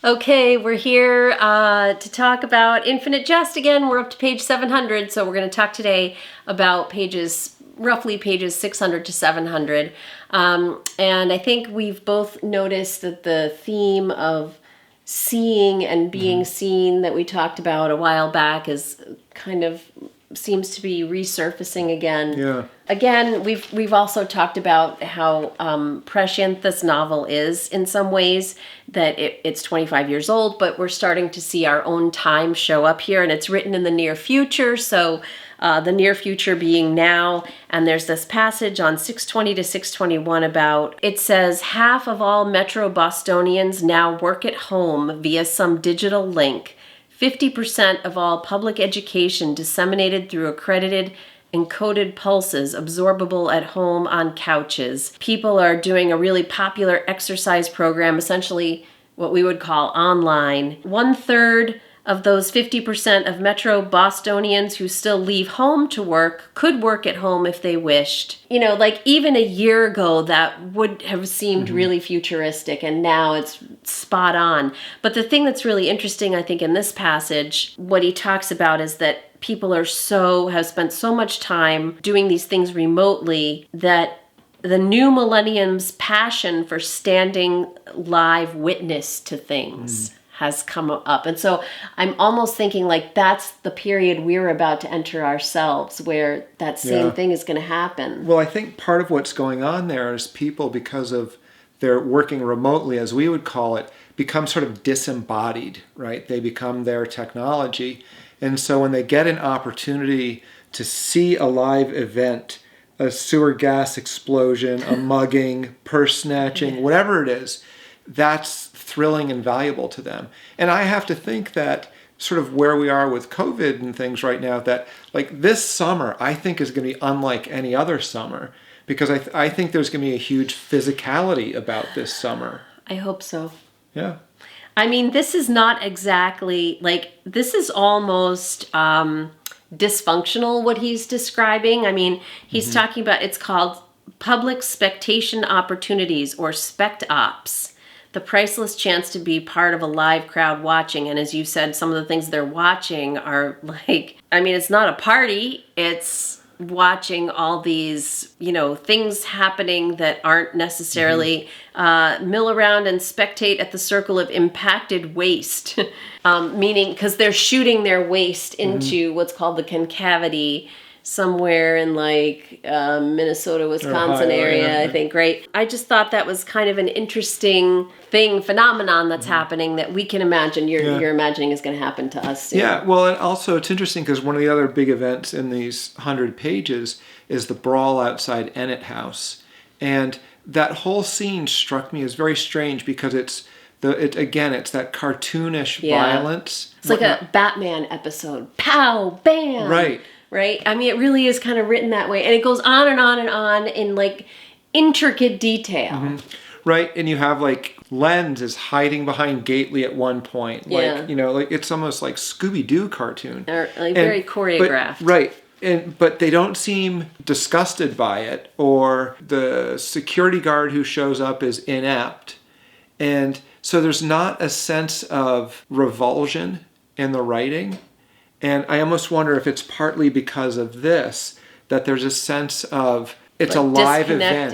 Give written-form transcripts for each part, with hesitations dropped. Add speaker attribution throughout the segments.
Speaker 1: Okay, we're here to talk about Infinite Jest again. We're up to page 700, so we're going to talk today about roughly pages 600 to 700. And I think we've both noticed that the theme of seeing and being seen that we talked about a while back is kind of seems to be resurfacing again.
Speaker 2: Yeah.
Speaker 1: Again, we've also talked about how prescient this novel is in some ways, that it's 25 years old, but we're starting to see our own time show up here, and it's written in the near future, so the near future being now. And there's this passage on 620 to 621 it says, half of all Metro Bostonians now work at home via some digital link. 50% of all public education disseminated through accredited encoded pulses absorbable at home on couches. People are doing a really popular exercise program, essentially what we would call online. 1/3 of those 50% of Metro Bostonians who still leave home to work could work at home if they wished. You know, like even a year ago that would have seemed really futuristic, and now it's spot on. But the thing that's really interesting, I think, in this passage, what he talks about is that people have spent so much time doing these things remotely that the new millennium's passion for standing live witness to things has come up. And so I'm almost thinking like that's the period we're about to enter ourselves, where that same thing is going to happen.
Speaker 2: Well, I think part of what's going on there is people, because of their working remotely, as we would call it, become sort of disembodied, right? They become their technology. And so when they get an opportunity to see a live event, a sewer gas explosion, a mugging, purse snatching, whatever it is, that's thrilling and valuable to them. And I have to think that sort of where we are with COVID and things right now, that like this summer, I think is going to be unlike any other summer, because I think there's going to be a huge physicality about this summer.
Speaker 1: I hope so.
Speaker 2: Yeah.
Speaker 1: I mean, this is not exactly this is almost dysfunctional what he's describing. I mean, he's talking about, it's called public spectation opportunities, or spect ops. The priceless chance to be part of a live crowd watching. And as you said, some of the things they're watching are it's not a party, it's watching all these, things happening that aren't necessarily mill around and spectate at the circle of impacted waste. Meaning, because they're shooting their waste into what's called the concavity, somewhere in Minnesota, Wisconsin
Speaker 2: Ohio,
Speaker 1: area, I think, right? I just thought that was kind of an interesting phenomenon that's happening that we can imagine, you're imagining is going to happen to us soon.
Speaker 2: Yeah, well, and also it's interesting because one of the other big events in these 100 pages is the brawl outside Ennet House. And that whole scene struck me as very strange because it's that cartoonish violence.
Speaker 1: It's like a Batman episode. Pow, bam! Right? I mean, it really is kind of written that way. And it goes on and on and on in intricate detail.
Speaker 2: Right, and you have Lenz is hiding behind Gately at one point. It's almost like Scooby-Doo cartoon.
Speaker 1: Or very choreographed.
Speaker 2: But they don't seem disgusted by it, or the security guard who shows up is inept. And so there's not a sense of revulsion in the writing. And I almost wonder if it's partly because of this, that there's a sense of it's a live event.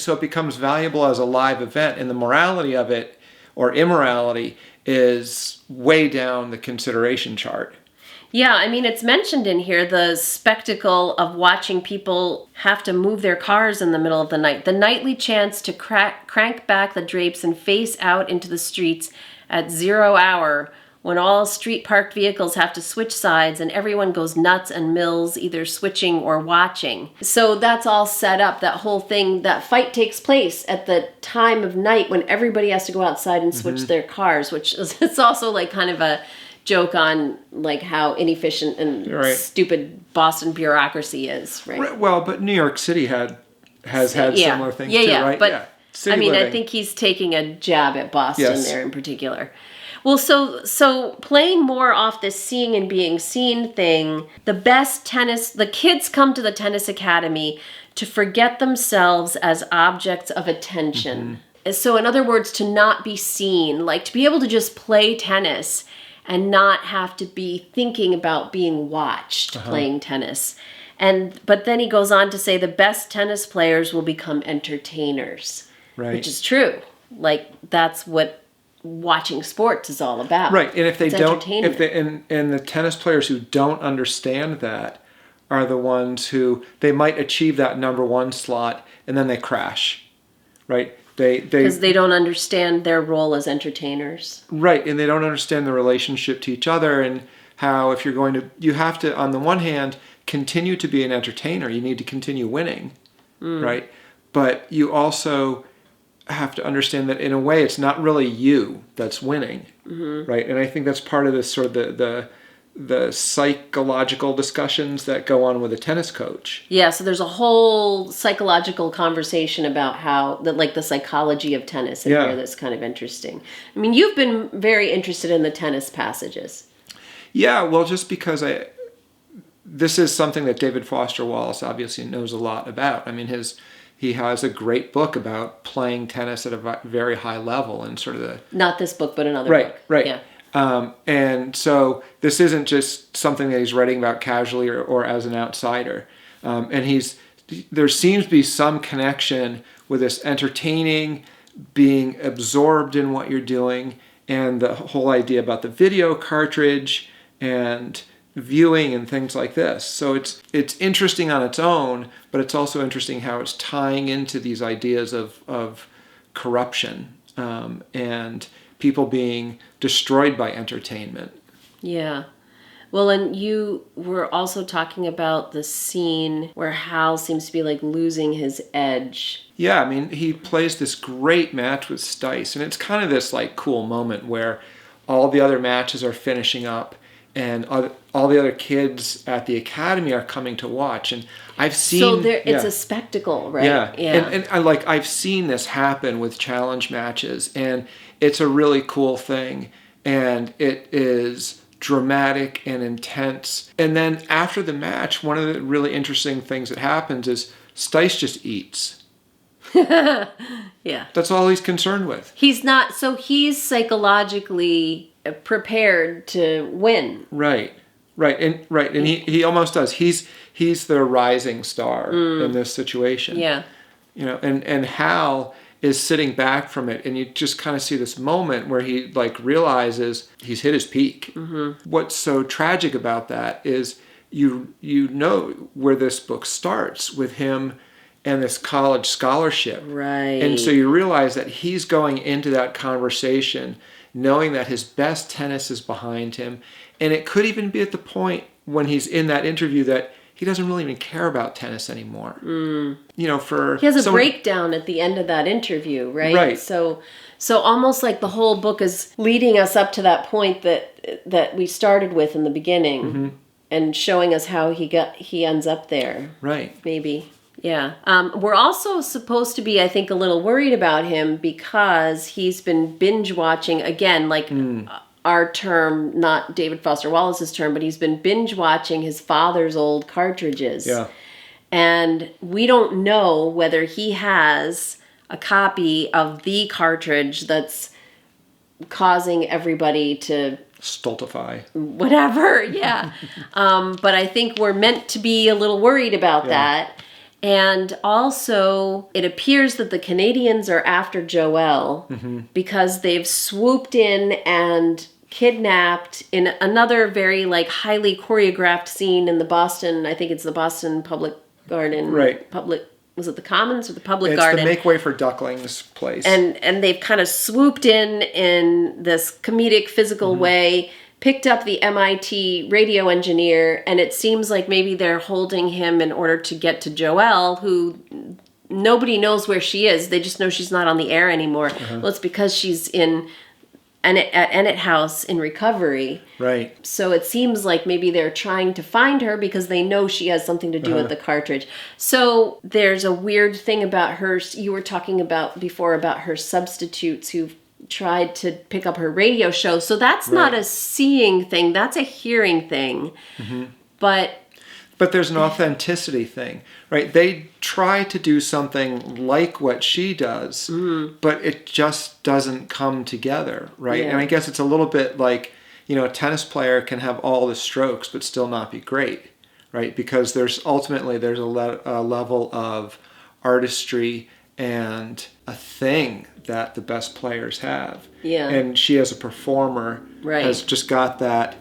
Speaker 2: So it becomes valuable as a live event, and the morality of it, or immorality, is way down the consideration chart.
Speaker 1: Yeah, I mean, it's mentioned in here, the spectacle of watching people have to move their cars in the middle of the night. The nightly chance to crank back the drapes and face out into the streets at 0 hour, when all street-parked vehicles have to switch sides and everyone goes nuts and mills, either switching or watching. So that's all set up, that whole thing. That fight takes place at the time of night when everybody has to go outside and switch their cars, which is, it's also kind of a joke on how inefficient and stupid Boston bureaucracy is, right?
Speaker 2: Well, but New York City has had similar things too, right?
Speaker 1: But I think he's taking a jab at Boston there in particular. Well, so playing more off this seeing and being seen thing, the kids come to the tennis academy to forget themselves as objects of attention. So in other words, to not be seen, like to be able to just play tennis and not have to be thinking about being watched playing tennis. But then he goes on to say the best tennis players will become entertainers, which is true. Like that's what watching sports is all about.
Speaker 2: Right. And if they
Speaker 1: It's
Speaker 2: don't,
Speaker 1: entertainment.
Speaker 2: and the tennis players who don't understand that are the ones who they might achieve that number one slot and then they crash, right?
Speaker 1: Because they don't understand their role as entertainers.
Speaker 2: Right, and they don't understand the relationship to each other and how if you're going to, you have to, on the one hand, continue to be an entertainer. You need to continue winning, right? But you also have to understand that in a way it's not really you that's winning, right? And I think that's part of this sort of the psychological discussions that go on with a tennis coach.
Speaker 1: Yeah, so there's a whole psychological conversation about how, the psychology of tennis in here that's kind of interesting. I mean, you've been very interested in the tennis passages.
Speaker 2: Yeah, well, just because this is something that David Foster Wallace obviously knows a lot about. I mean, he has a great book about playing tennis at a very high level and sort of the...
Speaker 1: Not this book, but another book.
Speaker 2: Right.
Speaker 1: Yeah.
Speaker 2: And so this isn't just something that he's writing about casually or as an outsider. And there seems to be some connection with this entertaining, being absorbed in what you're doing, and the whole idea about the video cartridge and viewing and things like this. So it's interesting on its own, but it's also interesting how it's tying into these ideas of corruption and people being destroyed by entertainment.
Speaker 1: Yeah. Well, and you were also talking about the scene where Hal seems to be like losing his edge.
Speaker 2: Yeah, I mean, he plays this great match with Stice, and it's kind of this like cool moment where all the other matches are finishing up and all the other kids at the academy are coming to watch. And I've seen...
Speaker 1: So it's a spectacle, right?
Speaker 2: Yeah.
Speaker 1: Yeah.
Speaker 2: And I've seen this happen with challenge matches, and it's a really cool thing. And it is dramatic and intense. And then after the match, one of the really interesting things that happens is Stice just eats.
Speaker 1: Yeah.
Speaker 2: That's all he's concerned with.
Speaker 1: He's psychologically prepared to win.
Speaker 2: Right. And he almost does. He's the rising star in this situation.
Speaker 1: Yeah.
Speaker 2: And Hal is sitting back from it, and you just kind of see this moment where he like realizes he's hit his peak. What's so tragic about that is you know where this book starts with him and this college scholarship.
Speaker 1: Right.
Speaker 2: And so you realize that he's going into that conversation knowing that his best tennis is behind him. And it could even be at the point when he's in that interview that he doesn't really even care about tennis anymore. He has
Speaker 1: a breakdown at the end of that interview, right?
Speaker 2: Right.
Speaker 1: So almost like the whole book is leading us up to that point that we started with in the beginning, and showing us how he ends up there.
Speaker 2: Right.
Speaker 1: Maybe. Yeah. We're also supposed to be, I think, a little worried about him because he's been binge watching again, like our term, not David Foster Wallace's term, but he's been binge watching his father's old cartridges.
Speaker 2: Yeah.
Speaker 1: And we don't know whether he has a copy of the cartridge that's causing everybody to
Speaker 2: stultify.
Speaker 1: Whatever, yeah. But I think we're meant to be a little worried about that. And also, it appears that the Canadians are after Joelle because they've swooped in and kidnapped in another very like highly choreographed scene in the Boston, I think it's the Boston Public Garden.
Speaker 2: Right.
Speaker 1: Was it the Commons or the Public Garden?
Speaker 2: It's the Make Way for Ducklings place.
Speaker 1: And they've kind of swooped in this comedic, physical way, picked up the MIT radio engineer, and it seems like maybe they're holding him in order to get to Joelle, who nobody knows where she is. They just know she's not on the air anymore. Well, it's because she's at Ennett House in recovery.
Speaker 2: Right.
Speaker 1: So it seems like maybe they're trying to find her because they know she has something to do with the cartridge. So there's a weird thing about her. You were talking about before about her substitutes who've tried to pick up her radio show. So that's not a seeing thing. That's a hearing thing. But
Speaker 2: But there's an authenticity thing, right? They try to do something like what she does, but it just doesn't come together, right?
Speaker 1: Yeah.
Speaker 2: And I guess it's a little bit like, a tennis player can have all the strokes but still not be great, right? Because there's a level of artistry and a thing that the best players have.
Speaker 1: Yeah.
Speaker 2: And she, as a performer, has just got that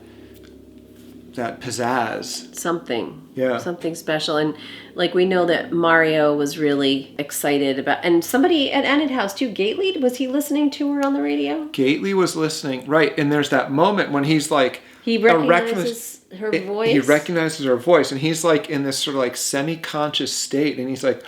Speaker 2: pizzazz.
Speaker 1: Something special. And like, we know that Mario was really excited about, and somebody at Enid House too, Gately, was he listening to her on the radio?
Speaker 2: Gately was listening, right? And there's that moment when he's like,
Speaker 1: he recognizes her voice.
Speaker 2: He recognizes her voice, and he's like in this sort of like semi-conscious state, and he's like,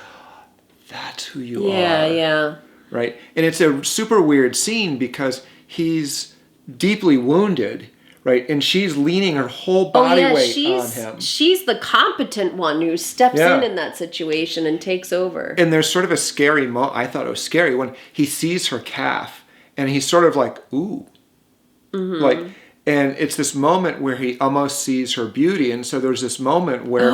Speaker 2: that's who you are.
Speaker 1: Yeah.
Speaker 2: Right? And it's a super weird scene because he's deeply wounded, right? And she's leaning her whole body weight on him.
Speaker 1: She's the competent one who steps in that situation and takes over.
Speaker 2: And there's sort of a scary moment. I thought it was scary when he sees her calf, and he's sort of like, ooh. Like, and it's this moment where he almost sees her beauty. And so there's this moment where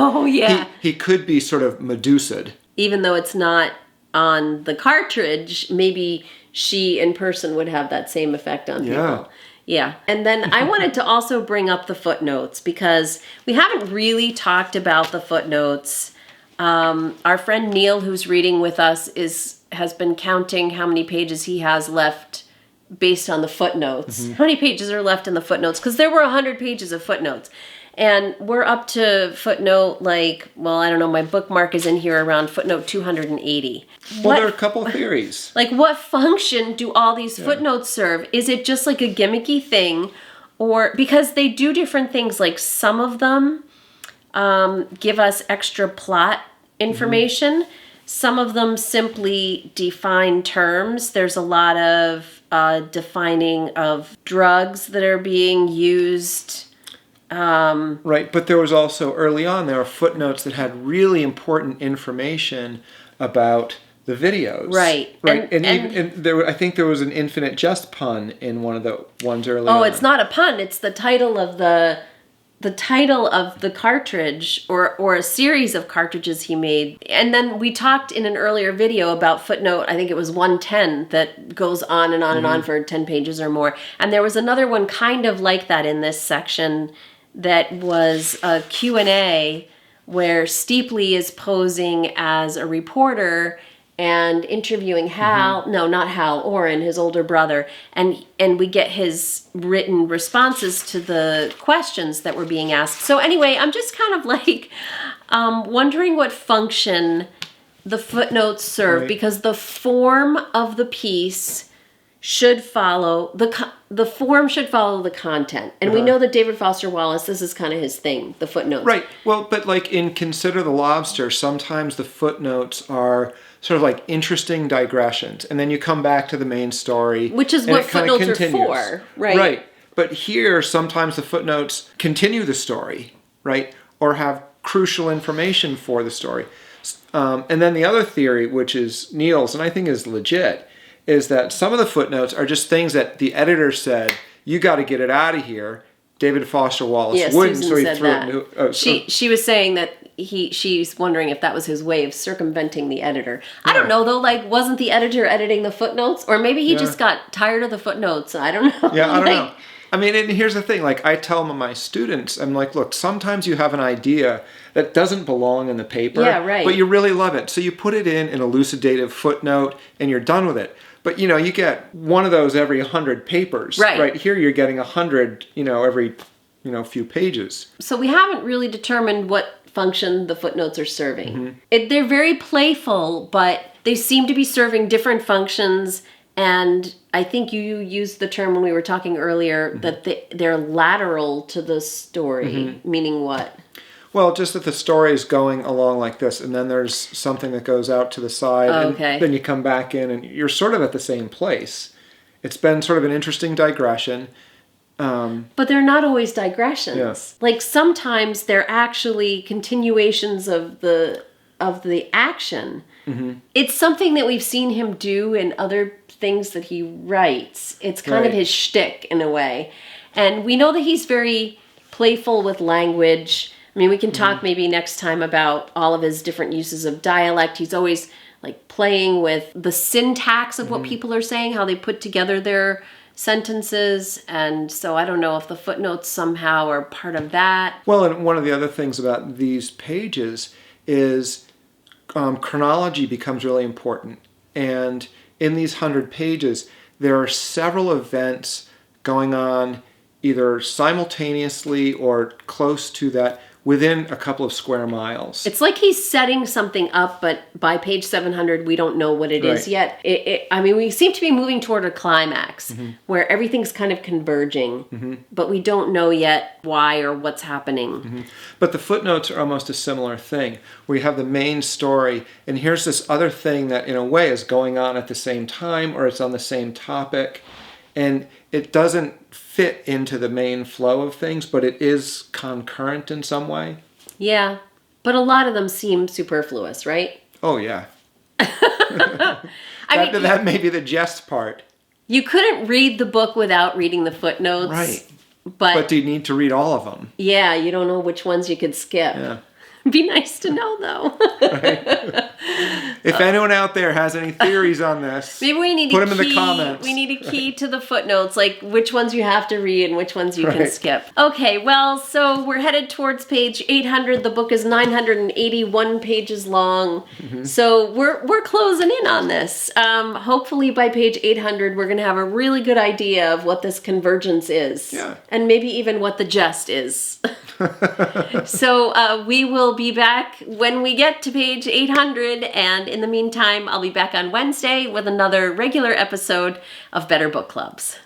Speaker 2: he could be sort of Medusa'd.
Speaker 1: Even though it's not on the cartridge, maybe she in person would have that same effect on people. Yeah. And then I wanted to also bring up the footnotes because we haven't really talked about the footnotes. Our friend Neil, who's reading with us, has been counting how many pages he has left based on the footnotes. How many pages are left in the footnotes? Because there were 100 pages of footnotes. And we're up to footnote, I don't know, my bookmark is in here around footnote 280.
Speaker 2: Well, there are a couple of theories.
Speaker 1: Like, what function do all these footnotes serve? Is it just like a gimmicky thing? Or, because they do different things, like some of them give us extra plot information. Some of them simply define terms. There's a lot of defining of drugs that are being used.
Speaker 2: Right, but there was also, early on, there were footnotes that had really important information about the videos.
Speaker 1: Right.
Speaker 2: And there, I think there was an Infinite Jest pun in one of the ones early on.
Speaker 1: Oh, it's not a pun. It's the title of the cartridge or a series of cartridges he made. And then we talked in an earlier video about footnote, I think it was 110, that goes on and on and on for 10 pages or more. And there was another one kind of like that in this section that was a Q&A where Steepley is posing as a reporter and interviewing Hal, no, not Hal, Orrin, his older brother, and we get his written responses to the questions that were being asked. So anyway, I'm just kind of like wondering what function the footnotes serve, because the form of the piece should follow the form should follow the content. And we know that David Foster Wallace, this is kind of his thing, the footnotes.
Speaker 2: Right. Well, but like in Consider the Lobster, sometimes the footnotes are sort of like interesting digressions, and then you come back to the main story,
Speaker 1: which is what footnotes are for, right?
Speaker 2: Right. But here, sometimes the footnotes continue the story, right, or have crucial information for the story. And then the other theory, which is Neil's, and I think is legit, is that some of the footnotes are just things that the editor said, you got to get it out of here. David Foster Wallace wouldn't,
Speaker 1: Susan
Speaker 2: so he
Speaker 1: said
Speaker 2: threw
Speaker 1: that.
Speaker 2: it into...
Speaker 1: She was saying that she's wondering if that was his way of circumventing the editor. I don't know, though, like, wasn't the editor editing the footnotes? Or maybe he just got tired of the footnotes. I don't know.
Speaker 2: Yeah, I don't know. I mean, and here's the thing, like, I tell my students, I'm like, look, sometimes you have an idea that doesn't belong in the paper, but you really love it. So you put it in an elucidative footnote, and you're done with it. But, you get one of those every 100 papers. Right here, you're getting 100, every, few pages.
Speaker 1: So we haven't really determined what function the footnotes are serving. They're very playful, but they seem to be serving different functions. And I think you used the term when we were talking earlier that they're lateral to the story, meaning what?
Speaker 2: Well, just that the story is going along like this, and then there's something that goes out to the side, and then you come back in, and you're sort of at the same place. It's been sort of an interesting digression.
Speaker 1: But they're not always digressions.
Speaker 2: Yes.
Speaker 1: Like, sometimes they're actually continuations of the action. It's something that we've seen him do in other things that he writes. It's kind of his shtick in a way. And we know that he's very playful with language. I mean, we can talk maybe next time about all of his different uses of dialect. He's always like playing with the syntax of what people are saying, how they put together their sentences. And so I don't know if the footnotes somehow are part of that.
Speaker 2: Well, and one of the other things about these pages is chronology becomes really important. And in these 100 pages, there are several events going on either simultaneously or close to that within a couple of square miles.
Speaker 1: It's like he's setting something up, but by page 700, we don't know what it is yet. I mean, we seem to be moving toward a climax where everything's kind of converging, but we don't know yet why or what's happening.
Speaker 2: But the footnotes are almost a similar thing, where you have the main story, and here's this other thing that in a way is going on at the same time, or it's on the same topic, and it doesn't fit into the main flow of things, but it is concurrent in some way.
Speaker 1: Yeah, but a lot of them seem superfluous, right?
Speaker 2: Oh, yeah.
Speaker 1: I mean,
Speaker 2: that may be the jest part.
Speaker 1: you couldn't read the book without reading the footnotes.
Speaker 2: Right.
Speaker 1: But
Speaker 2: But do you need to read all of them?
Speaker 1: yeah, you don't know which ones you could skip.
Speaker 2: Yeah.
Speaker 1: Be nice to know, though.
Speaker 2: If anyone out there has any theories on this,
Speaker 1: Maybe we need
Speaker 2: put
Speaker 1: a
Speaker 2: them
Speaker 1: key.
Speaker 2: in the comments.
Speaker 1: We need a key to the footnotes, like which ones you have to read and which ones you can
Speaker 2: Right.
Speaker 1: skip. Okay, well, so we're headed towards page 800. The book is 981 pages long, so we're closing in on this. Hopefully, by page 800, we're going to have a really good idea of what this convergence is, and maybe even what the jest is. So we will be back when we get to page 800, and in the meantime, I'll be back on Wednesday with another regular episode of Better Book Clubs.